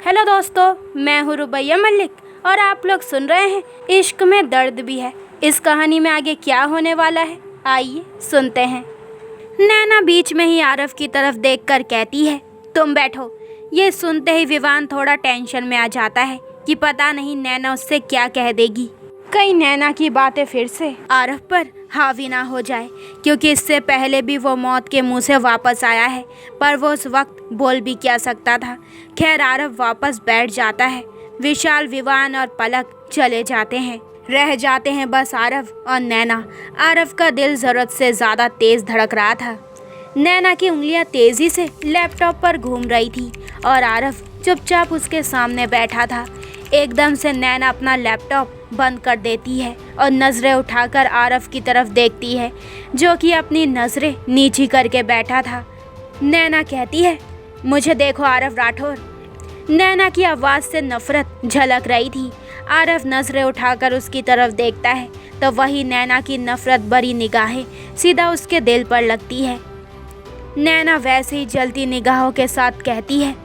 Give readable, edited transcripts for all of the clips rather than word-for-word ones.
Hello दोस्तों, मैं हूँ रुबैया मलिक और आप लोग सुन रहे हैं इश्क में दर्द भी है। इस कहानी में आगे क्या होने वाला है, आइए सुनते हैं। नैना बीच में ही आरव की तरफ देखकर कहती है, तुम बैठो। ये सुनते ही विवान थोड़ा टेंशन में आ जाता है कि पता नहीं नैना उससे क्या कह देगी। कहीं नैना की बातें फिर से आरव पर हावी ना हो जाए, क्योंकि इससे पहले भी वो मौत के मुंह से वापस आया है, पर वो उस वक्त बोल भी क्या सकता था। खैर, आरव वापस बैठ जाता है। विशाल, विवान और पलक चले जाते हैं। रह जाते हैं बस आरव और नैना। आरव का दिल ज़रूरत से ज़्यादा तेज़ धड़क रहा था। नैना की उंगलियां तेज़ी से लैपटॉप पर घूम रही थी और आरव चुपचाप उसके सामने बैठा था। एकदम से नैना अपना लैपटॉप बंद कर देती है और नज़रें उठाकर आरव की तरफ देखती है, जो कि अपनी नज़रें नीची करके बैठा था। नैना कहती है, मुझे देखो आरव राठौर। नैना की आवाज़ से नफ़रत झलक रही थी। आरव नज़रें उठाकर उसकी तरफ देखता है तो वही नैना की नफ़रत भरी निगाहें सीधा उसके दिल पर लगती है। नैना वैसे ही जलती निगाहों के साथ कहती है,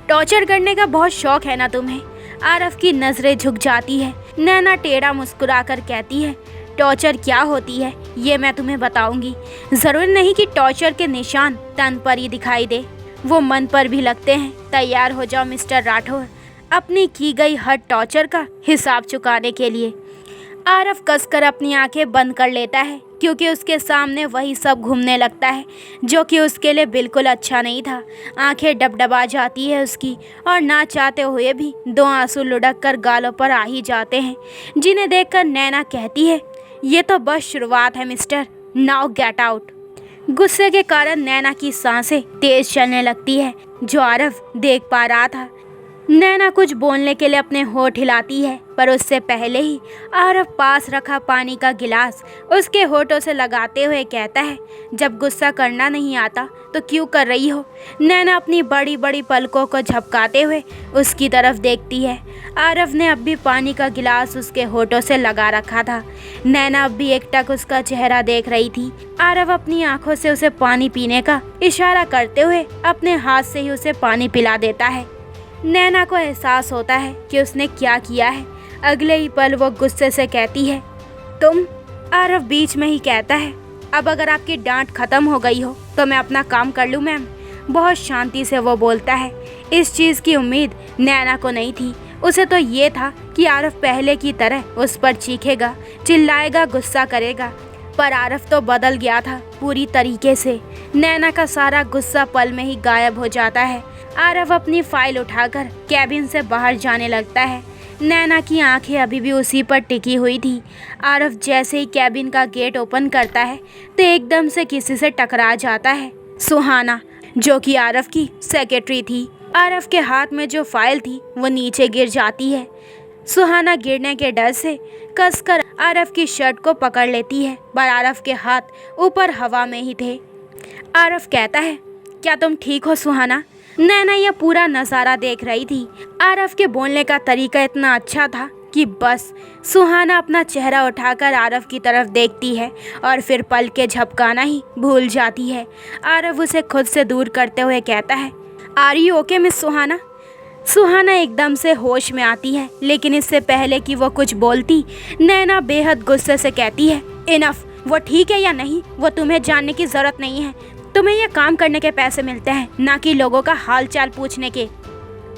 टॉर्चर करने का बहुत शौक है ना तुम्हें। आरव की नज़रें झुक जाती है। नैना टेढ़ा मुस्कुराकर कहती है, टॉर्चर क्या होती है ये मैं तुम्हें बताऊंगी। ज़रूरी नहीं कि टॉर्चर के निशान तन पर ही दिखाई दे, वो मन पर भी लगते हैं। तैयार हो जाओ मिस्टर राठौर, अपनी की गई हर टॉर्चर का हिसाब चुकाने के लिए। आरव कसकर अपनी आंखें बंद कर लेता है, क्योंकि उसके सामने वही सब घूमने लगता है जो कि उसके लिए बिल्कुल अच्छा नहीं था। आंखें डबडबा जाती है उसकी और ना चाहते हुए भी दो आंसू लुढ़क कर गालों पर आ ही जाते हैं, जिन्हें देखकर नैना कहती है, ये तो बस शुरुआत है मिस्टर, नाउ गेट आउट। गुस्से के कारण नैना की सांसें तेज चलने लगती है, जो आरव देख पा रहा था। नैना कुछ बोलने के लिए अपने होठ हिलाती है, पर उससे पहले ही आरव पास रखा पानी का गिलास उसके होठों से लगाते हुए कहता है, जब गुस्सा करना नहीं आता तो क्यों कर रही हो। नैना अपनी बड़ी बड़ी पलकों को झपकाते हुए उसकी तरफ देखती है। आरव ने अब भी पानी का गिलास उसके होठों से लगा रखा था। नैना अब भी एकटक उसका चेहरा देख रही थी। आरव अपनी आंखों से उसे पानी पीने का इशारा करते हुए अपने हाथ से ही उसे पानी पिला देता है। नैना को एहसास होता है कि उसने क्या किया है। अगले ही पल वो गुस्से से कहती है, तुम। आरव बीच में ही कहता है, अब अगर आपकी डांट खत्म हो गई हो तो मैं अपना काम कर लूँ मैम। बहुत शांति से वो बोलता है। इस चीज़ की उम्मीद नैना को नहीं थी। उसे तो ये था कि आरव पहले की तरह उस पर चीखेगा, चिल्लाएगा, गुस्सा करेगा, पर आरव तो बदल गया था पूरी तरीके से। नैना का सारा गुस्सा पल में ही गायब हो जाता है। आरव अपनी फाइल उठाकर कैबिन से बाहर जाने लगता है। नैना की आंखें अभी भी उसी पर टिकी हुई थी। आरव जैसे ही कैबिन का गेट ओपन करता है तो एकदम से किसी से टकरा जाता है। सुहाना, जो कि आरव की सेक्रेटरी थी। आरव के हाथ में जो फाइल थी वो नीचे गिर जाती है। सुहाना गिरने के डर से कसकर आरव की शर्ट को पकड़ लेती है, पर आरव के हाथ ऊपर हवा में ही थे। आरव कहता है, क्या तुम ठीक हो सुहाना। नैना यह पूरा नज़ारा देख रही थी। आरव के बोलने का तरीका इतना अच्छा था कि बस सुहाना अपना चेहरा उठाकर आरव की तरफ देखती है और फिर पल के झपकाना ही भूल जाती है। आरव उसे खुद से दूर करते हुए कहता है, आर यू ओके मिस सुहाना। सुहाना एकदम से होश में आती है, लेकिन इससे पहले कि वो कुछ बोलती, नैना बेहद गुस्से से कहती है, इनफ। वो ठीक है या नहीं वो तुम्हें जानने की ज़रूरत नहीं है। तुम्हें यह काम करने के पैसे मिलते हैं, ना कि लोगों का हाल चाल पूछने के।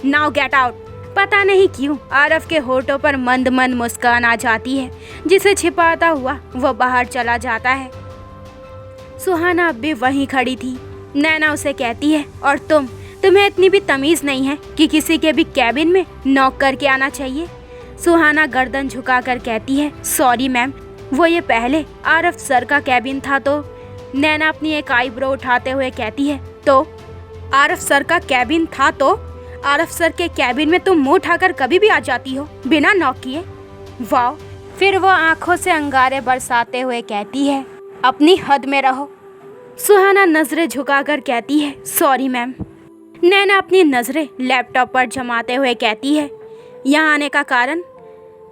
Now get out. पता नहीं क्यों आरव के होठों पर मंद मंद मुस्कान आ जाती है, जिसे छिपाता हुआ वो बाहर चला जाता है। सुहाना अब भी वहीं खड़ी थी। नैना उसे कहती है, और तुम्हें इतनी भी तमीज़ नहीं है कि किसी के भी कैबिन में नॉक करके आना चाहिए। सुहाना गर्दन झुकाकर कहती है, सॉरी मैम, वो ये पहले आरव सर का कैबिन था तो। नैना अपनी एक आईब्रो उठाते हुए कहती है, तो आरव सर का कैबिन था तो आरव सर के कैबिन में तुम मुंह उठाकर कभी भी आ जाती हो बिना नॉक किए। वाह। फिर वो आंखों से अंगारे बरसाते हुए कहती है, अपनी हद में रहो। सुहाना नज़रें झुकाकर कहती है, सॉरी मैम। नैना अपनी नज़रें लैपटॉप पर जमाते हुए कहती है, यहाँ आने का कारण।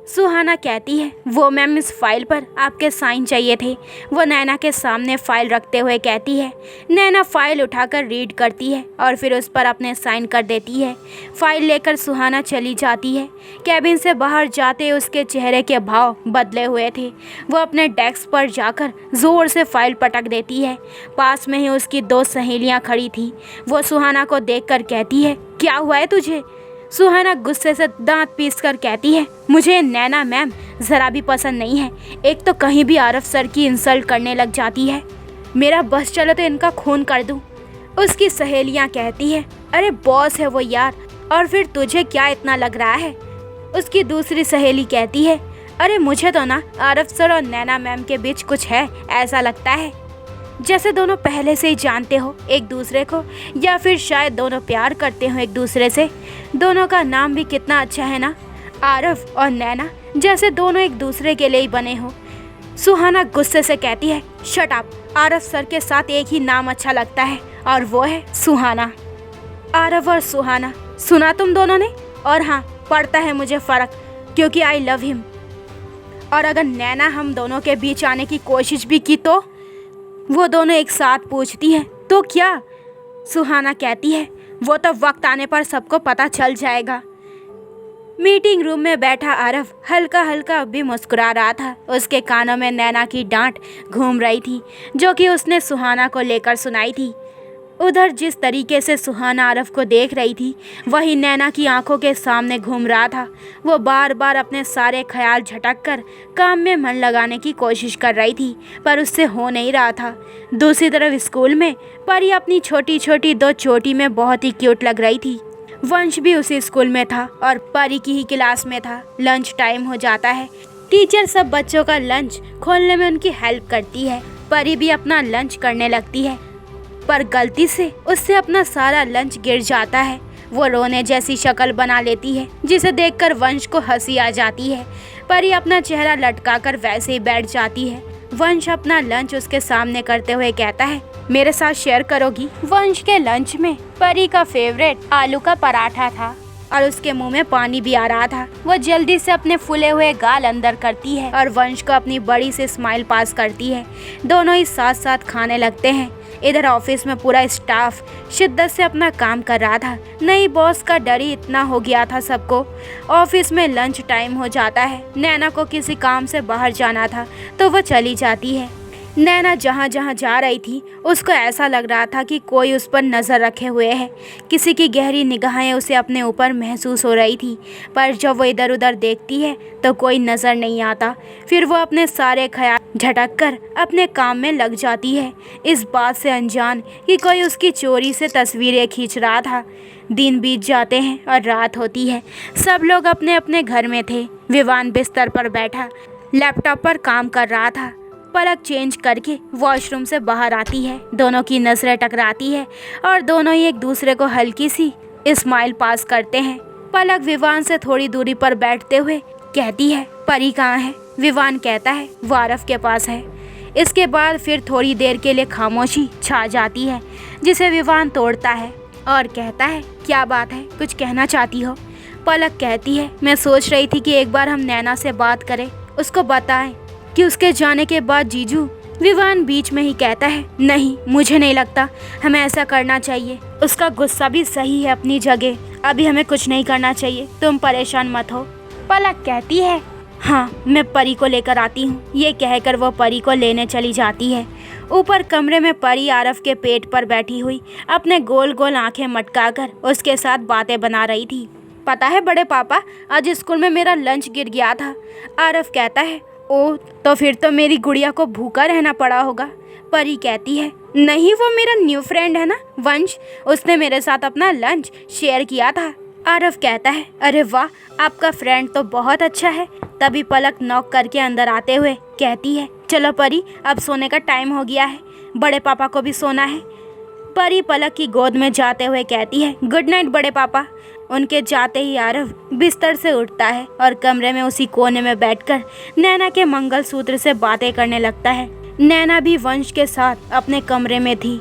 सुहाना कहती है, वो मैम इस फाइल पर आपके साइन चाहिए थे। वो नैना के सामने फाइल रखते हुए कहती है। नैना फाइल उठाकर रीड करती है और फिर उस पर अपने साइन कर देती है। फाइल लेकर सुहाना चली जाती है। कैबिन से बाहर जाते उसके चेहरे के भाव बदले हुए थे। वो अपने डेस्क पर जाकर जोर से फाइल पटक देती है। पास में ही उसकी 2 सहेलियां खड़ी थी। वो सुहाना को देखकर कहती है, क्या हुआ है तुझे? सुहाना गुस्से से दांत पीसकर कहती है, मुझे नैना मैम ज़रा भी पसंद नहीं है। एक तो कहीं भी आरफ सर की इंसल्ट करने लग जाती है। मेरा बस चले तो इनका खून कर दूं। उसकी सहेलियां कहती है, अरे बॉस है वो यार, और फिर तुझे क्या इतना लग रहा है? उसकी दूसरी सहेली कहती है, अरे मुझे तो ना आरफ सर और नैना मैम के बीच कुछ है ऐसा लगता है, जैसे दोनों पहले से ही जानते हो एक दूसरे को, या फिर शायद दोनों प्यार करते हो एक दूसरे से। दोनों का नाम भी कितना अच्छा है ना, आरफ और नैना, जैसे दोनों एक दूसरे के लिए ही बने हो। सुहाना गुस्से से कहती है, शट अप। आरफ सर के साथ एक ही नाम अच्छा लगता है और वो है सुहाना। आरफ और सुहाना, सुना तुम दोनों ने? और हाँ, पड़ता है मुझे फ़र्क, क्योंकि आई लव हिम। और अगर नैना हम दोनों के बीच आने की कोशिश भी की तो? वो दोनों एक साथ पूछती है, तो क्या? सुहाना कहती है, वो तो वक्त आने पर सबको पता चल जाएगा। मीटिंग रूम में बैठा आरफ हल्का हल्का अब भी मुस्कुरा रहा था। उसके कानों में नैना की डांट घूम रही थी, जो कि उसने सुहाना को लेकर सुनाई थी। उधर जिस तरीके से सुहाना आरफ को देख रही थी, वही नैना की आंखों के सामने घूम रहा था। वो बार बार अपने सारे ख्याल झटक कर काम में मन लगाने की कोशिश कर रही थी, पर उससे हो नहीं रहा था। दूसरी तरफ स्कूल में परी अपनी छोटी छोटी 2 चोटी में बहुत ही क्यूट लग रही थी। वंश भी उसी स्कूल में था और परी की ही क्लास में था। लंच टाइम हो जाता है। टीचर सब बच्चों का लंच खोलने में उनकी हेल्प करती है। परी भी अपना लंच करने लगती है, पर गलती से उससे अपना सारा लंच गिर जाता है। वो रोने जैसी शक्ल बना लेती है, जिसे देखकर वंश को हंसी आ जाती है। परी अपना चेहरा लटकाकर वैसे ही बैठ जाती है। वंश अपना लंच उसके सामने करते हुए कहता है, मेरे साथ शेयर करोगी? वंश के लंच में परी का फेवरेट आलू का पराठा था और उसके मुंह में पानी भी आ रहा था। वो जल्दी से अपने फूले हुए गाल अंदर करती है और वंश को अपनी बड़ी सी स्माइल पास करती है। दोनों ही साथ साथ खाने लगते हैं। इधर ऑफिस में पूरा स्टाफ शिद्दत से अपना काम कर रहा था। नई बॉस का डर ही इतना हो गया था सबको। ऑफिस में लंच टाइम हो जाता है। नैना को किसी काम से बाहर जाना था तो वो चली जाती है। नैना जहाँ जहाँ जा रही थी उसको ऐसा लग रहा था कि कोई उस पर नज़र रखे हुए है। किसी की गहरी निगाहें उसे अपने ऊपर महसूस हो रही थी, पर जब वो इधर उधर देखती है तो कोई नज़र नहीं आता। फिर वो अपने सारे ख्याल झटक कर अपने काम में लग जाती है, इस बात से अनजान कि कोई उसकी चोरी से तस्वीरें खींच रहा था। दिन बीत जाते हैं और रात होती है। सब लोग अपने अपने घर में थे। विवान बिस्तर पर बैठा लैपटॉप पर काम कर रहा था। पलक चेंज करके वॉशरूम से बाहर आती है। दोनों की नजरें टकराती है और दोनों ही एक दूसरे को हल्की सी स्माइल पास करते हैं। पलक विवान से थोड़ी दूरी पर बैठते हुए कहती है, परी कहाँ है? विवान कहता है, वो आरफ के पास है। इसके बाद फिर थोड़ी देर के लिए खामोशी छा जाती है, जिसे विवान तोड़ता है और कहता है, क्या बात है, कुछ कहना चाहती हो? पलक कहती है, मैं सोच रही थी कि एक बार हम नैना से बात करें, उसको बताएं कि उसके जाने के बाद जीजू। विवान बीच में ही कहता है, नहीं, मुझे नहीं लगता हमें ऐसा करना चाहिए। उसका गुस्सा भी सही है अपनी जगह। अभी हमें कुछ नहीं करना चाहिए, तुम परेशान मत हो। पलक कहती है, हाँ, मैं परी को लेकर आती हूँ। ये कहकर वो परी को लेने चली जाती है। ऊपर कमरे में परी आरफ के पेट पर बैठी हुई अपने गोल गोल आंखें मटकाकर उसके साथ बातें बना रही थी। पता है बड़े पापा, आज स्कूल में मेरा लंच गिर गया था। आरफ कहता है, ओह, तो फिर तो मेरी गुड़िया को भूखा रहना पड़ा होगा। परी कहती है, नहीं, वो मेरा न्यू फ्रेंड है ना वंश, उसने मेरे साथ अपना लंच शेयर किया था। आरफ कहता है, अरे वाह, आपका फ्रेंड तो बहुत अच्छा है। तभी पलक नॉक करके अंदर आते हुए कहती है, चलो परी, अब सोने का टाइम हो गया है, बड़े पापा को भी सोना है। परी पलक की गोद में जाते हुए कहती है, गुड नाइट बड़े पापा। उनके जाते ही आरव बिस्तर से उठता है और कमरे में उसी कोने में बैठकर नैना के मंगलसूत्र से बातें करने लगता है। नैना भी वंश के साथ अपने कमरे में थी।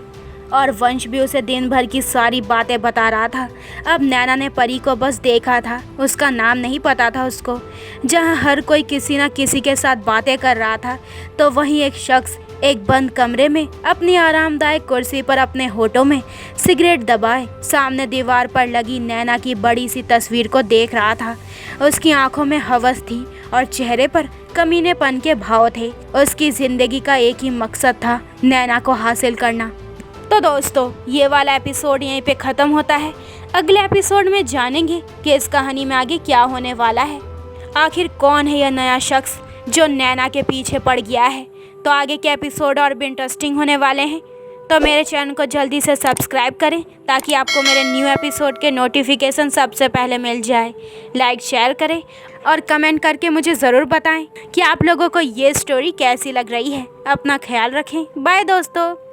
और वंश भी उसे दिन भर की सारी बातें बता रहा था। अब नैना ने परी को बस देखा था, उसका नाम नहीं पता था उसको। जहाँ हर कोई किसी न किसी के साथ बातें कर रहा था, तो वहीं एक शख्स एक बंद कमरे में अपनी आरामदायक कुर्सी पर अपने होठों में सिगरेट दबाए सामने दीवार पर लगी नैना की बड़ी सी तस्वीर को देख रहा था। उसकी आंखों में हवस थी और चेहरे पर कमीनेपन के भाव थे। उसकी जिंदगी का एक ही मकसद था, नैना को हासिल करना। तो दोस्तों, ये वाला एपिसोड यहीं पे ख़त्म होता है। अगले एपिसोड में जानेंगे कि इस कहानी में आगे क्या होने वाला है। आखिर कौन है यह नया शख्स जो नैना के पीछे पड़ गया है। तो आगे के एपिसोड और भी इंटरेस्टिंग होने वाले हैं। तो मेरे चैनल को जल्दी से सब्सक्राइब करें ताकि आपको मेरे न्यू एपिसोड के नोटिफिकेशन सबसे पहले मिल जाए। लाइक शेयर करें और कमेंट करके मुझे ज़रूर बताएं कि आप लोगों को ये स्टोरी कैसी लग रही है। अपना ख्याल रखें। बाय दोस्तों।